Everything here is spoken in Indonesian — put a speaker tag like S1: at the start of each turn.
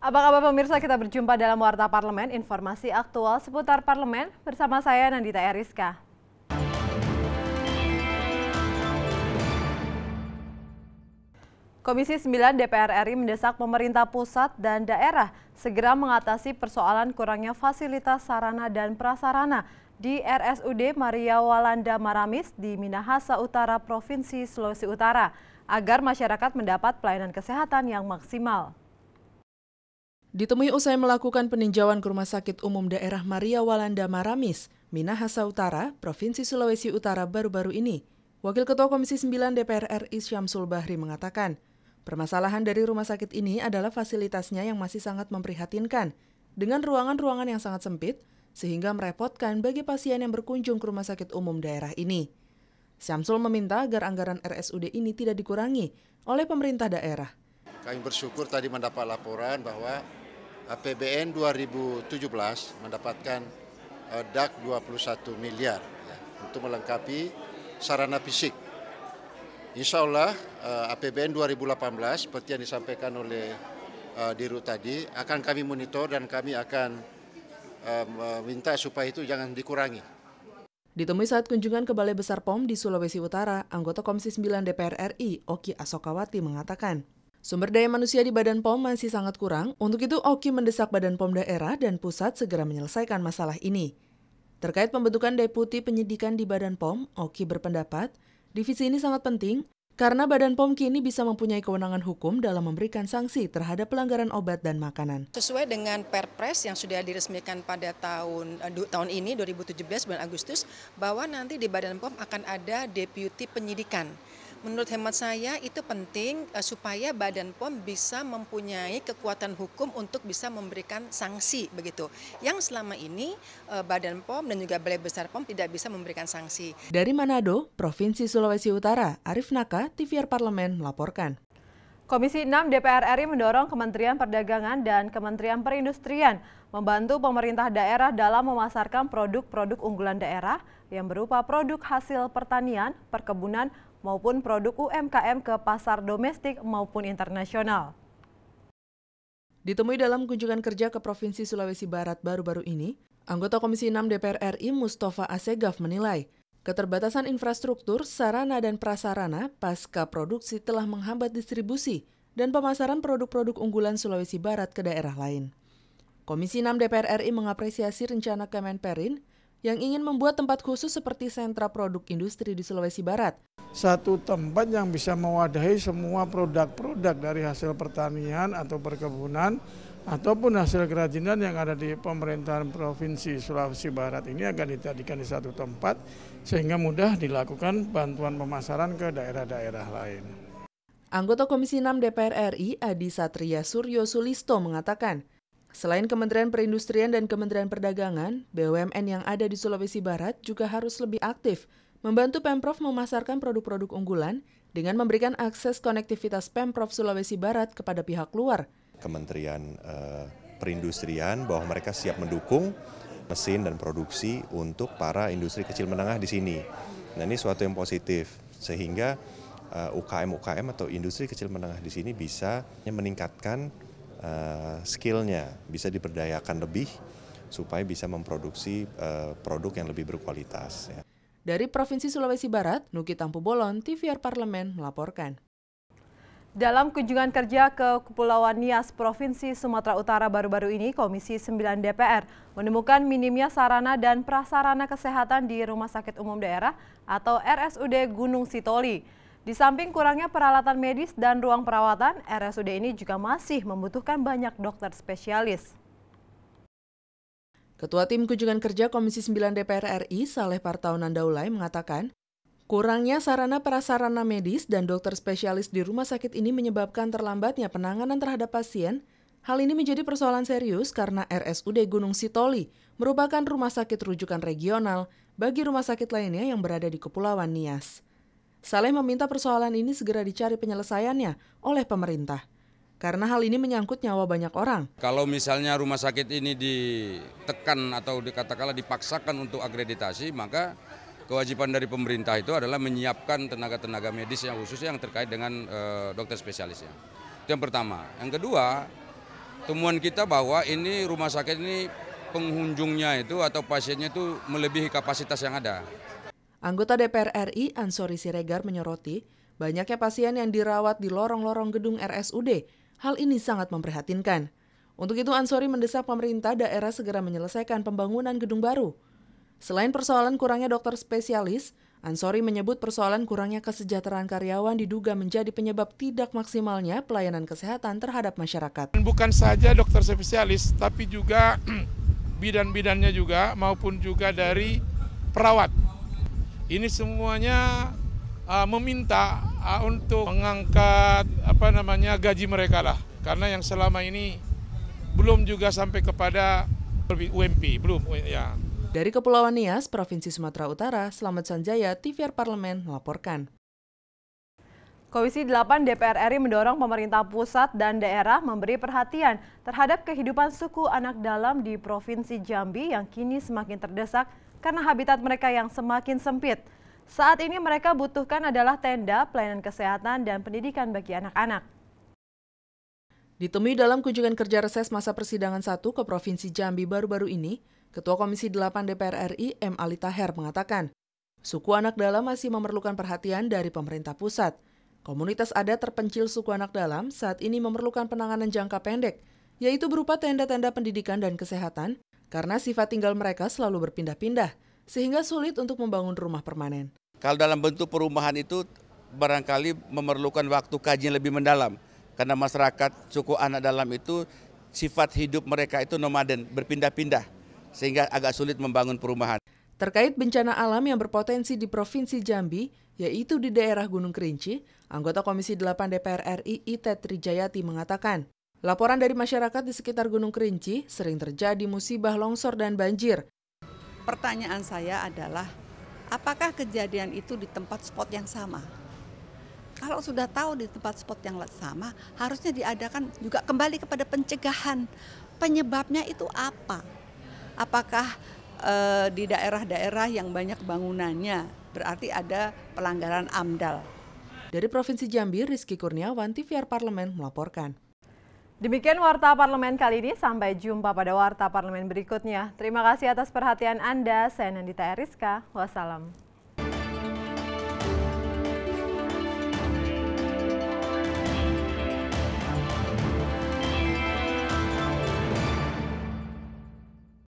S1: Apa kabar pemirsa, kita berjumpa dalam Warta Parlemen, informasi aktual seputar parlemen bersama saya Nandita Eriska. Komisi 9 DPR RI mendesak pemerintah pusat dan daerah segera mengatasi persoalan kurangnya fasilitas sarana dan prasarana di RSUD Maria Walanda Maramis di Minahasa Utara, Provinsi Sulawesi Utara, agar masyarakat mendapat pelayanan kesehatan yang maksimal.
S2: Ditemui usai melakukan peninjauan ke Rumah Sakit Umum Daerah Maria Walanda Maramis, Minahasa Utara, Provinsi Sulawesi Utara baru-baru ini, Wakil Ketua Komisi 9 DPR RI Syamsul Bahri mengatakan, permasalahan dari rumah sakit ini adalah fasilitasnya yang masih sangat memprihatinkan, dengan ruangan-ruangan yang sangat sempit, sehingga merepotkan bagi pasien yang berkunjung ke Rumah Sakit Umum daerah ini. Syamsul meminta agar anggaran RSUD ini tidak dikurangi oleh pemerintah daerah.
S3: Kami bersyukur tadi mendapat laporan bahwa APBN 2017 mendapatkan DAK 21 miliar ya, untuk melengkapi sarana fisik. Insya Allah APBN 2018 seperti yang disampaikan oleh Dirut tadi akan kami monitor dan kami akan meminta supaya itu jangan dikurangi.
S2: Ditemui saat kunjungan ke Balai Besar POM di Sulawesi Utara, anggota Komisi 9 DPR RI, Oki Asokawati mengatakan, sumber daya manusia di Badan POM masih sangat kurang, untuk itu Oki mendesak Badan POM daerah dan pusat segera menyelesaikan masalah ini. Terkait pembentukan Deputi Penyidikan di Badan POM, Oki berpendapat, divisi ini sangat penting karena Badan POM kini bisa mempunyai kewenangan hukum dalam memberikan sanksi terhadap pelanggaran obat dan makanan.
S4: Sesuai dengan Perpres yang sudah diresmikan pada tahun ini 2017 bulan Agustus, bahwa nanti di Badan POM akan ada Deputi Penyidikan. Menurut hemat saya itu penting supaya Badan POM bisa mempunyai kekuatan hukum untuk bisa memberikan sanksi begitu. Yang selama ini Badan POM dan juga Balai Besar POM tidak bisa memberikan sanksi.
S2: Dari Manado, Provinsi Sulawesi Utara, Arif Naka, TVR Parlemen melaporkan.
S1: Komisi 6 DPR RI mendorong Kementerian Perdagangan dan Kementerian Perindustrian membantu pemerintah daerah dalam memasarkan produk-produk unggulan daerah yang berupa produk hasil pertanian, perkebunan, maupun produk UMKM ke pasar domestik maupun internasional.
S2: Ditemui dalam kunjungan kerja ke Provinsi Sulawesi Barat baru-baru ini, anggota Komisi 6 DPR RI Mustafa Asegaf menilai, keterbatasan infrastruktur, sarana dan prasarana pasca produksi telah menghambat distribusi dan pemasaran produk-produk unggulan Sulawesi Barat ke daerah lain. Komisi 6 DPR RI mengapresiasi rencana Kemenperin yang ingin membuat tempat khusus seperti sentra produk industri di Sulawesi Barat.
S5: Satu tempat yang bisa mewadahi semua produk-produk dari hasil pertanian atau perkebunan ataupun hasil kerajinan yang ada di pemerintahan Provinsi Sulawesi Barat ini akan dijadikan di satu tempat sehingga mudah dilakukan bantuan pemasaran ke daerah-daerah lain.
S2: Anggota Komisi 6 DPR RI Adi Satria Suryo Sulisto mengatakan, selain Kementerian Perindustrian dan Kementerian Perdagangan, BUMN yang ada di Sulawesi Barat juga harus lebih aktif membantu Pemprov memasarkan produk-produk unggulan dengan memberikan akses konektivitas Pemprov Sulawesi Barat kepada pihak luar.
S6: Kementerian Perindustrian bahwa mereka siap mendukung mesin dan produksi untuk para industri kecil menengah di sini. Nah, ini suatu yang positif sehingga UKM atau industri kecil menengah di sini bisa meningkatkan skillnya, bisa diberdayakan lebih supaya bisa memproduksi produk yang lebih berkualitas. Ya.
S2: Dari Provinsi Sulawesi Barat, Nuki Tampu Bolon, TVR Parlemen melaporkan.
S1: Dalam kunjungan kerja ke Kepulauan Nias, Provinsi Sumatera Utara baru-baru ini, Komisi 9 DPR menemukan minimnya sarana dan prasarana kesehatan di Rumah Sakit Umum Daerah atau RSUD Gunung Sitoli. Di samping kurangnya peralatan medis dan ruang perawatan, RSUD ini juga masih membutuhkan banyak dokter spesialis.
S2: Ketua Tim Kunjungan Kerja Komisi 9 DPR RI, Saleh Partaunan Daulay mengatakan, kurangnya sarana prasarana medis dan dokter spesialis di rumah sakit ini menyebabkan terlambatnya penanganan terhadap pasien. Hal ini menjadi persoalan serius karena RSUD Gunung Sitoli merupakan rumah sakit rujukan regional bagi rumah sakit lainnya yang berada di Kepulauan Nias. Saleh meminta persoalan ini segera dicari penyelesaiannya oleh pemerintah. Karena hal ini menyangkut nyawa banyak orang.
S7: Kalau misalnya rumah sakit ini ditekan atau dikatakanlah dipaksakan untuk akreditasi, maka kewajiban dari pemerintah itu adalah menyiapkan tenaga-tenaga medis yang khusus yang terkait dengan dokter spesialisnya. Itu yang pertama. Yang kedua, temuan kita bahwa ini rumah sakit ini pengunjungnya itu atau pasiennya itu melebihi kapasitas yang ada.
S2: Anggota DPR RI Ansori Siregar menyoroti, banyaknya pasien yang dirawat di lorong-lorong gedung RSUD. Hal ini sangat memprihatinkan. Untuk itu Ansori mendesak pemerintah daerah segera menyelesaikan pembangunan gedung baru. Selain persoalan kurangnya dokter spesialis, Ansori menyebut persoalan kurangnya kesejahteraan karyawan diduga menjadi penyebab tidak maksimalnya pelayanan kesehatan terhadap masyarakat.
S5: Bukan saja dokter spesialis, tapi juga bidan-bidannya juga maupun juga dari perawat. Ini semuanya meminta untuk mengangkat gaji mereka lah, karena yang selama ini belum juga sampai kepada UMP, belum ya.
S2: Dari Kepulauan Nias, Provinsi Sumatera Utara, Slamet Sanjaya, TVR Parlemen melaporkan.
S1: Komisi 8 DPR RI mendorong pemerintah pusat dan daerah memberi perhatian terhadap kehidupan suku anak dalam di Provinsi Jambi yang kini semakin terdesak karena habitat mereka yang semakin sempit. Saat ini mereka butuhkan adalah tenda, pelayanan kesehatan, dan pendidikan bagi anak-anak.
S2: Ditemui dalam kunjungan kerja reses masa persidangan 1 ke Provinsi Jambi baru-baru ini, Ketua Komisi 8 DPR RI M. Ali Taher mengatakan, suku anak dalam masih memerlukan perhatian dari pemerintah pusat. Komunitas adat terpencil suku anak dalam saat ini memerlukan penanganan jangka pendek, yaitu berupa tenda-tenda pendidikan dan kesehatan, karena sifat tinggal mereka selalu berpindah-pindah, sehingga sulit untuk membangun rumah permanen.
S8: Kalau dalam bentuk perumahan itu barangkali memerlukan waktu kajian lebih mendalam, karena masyarakat suku anak dalam itu sifat hidup mereka itu nomaden, berpindah-pindah, sehingga agak sulit membangun perumahan.
S2: Terkait bencana alam yang berpotensi di Provinsi Jambi, yaitu di daerah Gunung Kerinci, anggota Komisi 8 DPR RI Itet Trijayati mengatakan, laporan dari masyarakat di sekitar Gunung Kerinci sering terjadi musibah longsor dan banjir.
S9: Pertanyaan saya adalah, apakah kejadian itu di tempat spot yang sama? Kalau sudah tahu di tempat spot yang sama, harusnya diadakan juga kembali kepada pencegahan. Penyebabnya itu apa? Apakah di daerah-daerah yang banyak bangunannya berarti ada pelanggaran AMDAL?
S2: Dari Provinsi Jambi, Rizky Kurniawan, TVR Parlemen melaporkan.
S1: Demikian Warta Parlemen kali ini, sampai jumpa pada Warta Parlemen berikutnya. Terima kasih atas perhatian Anda, saya Nandita Eriska, wassalam.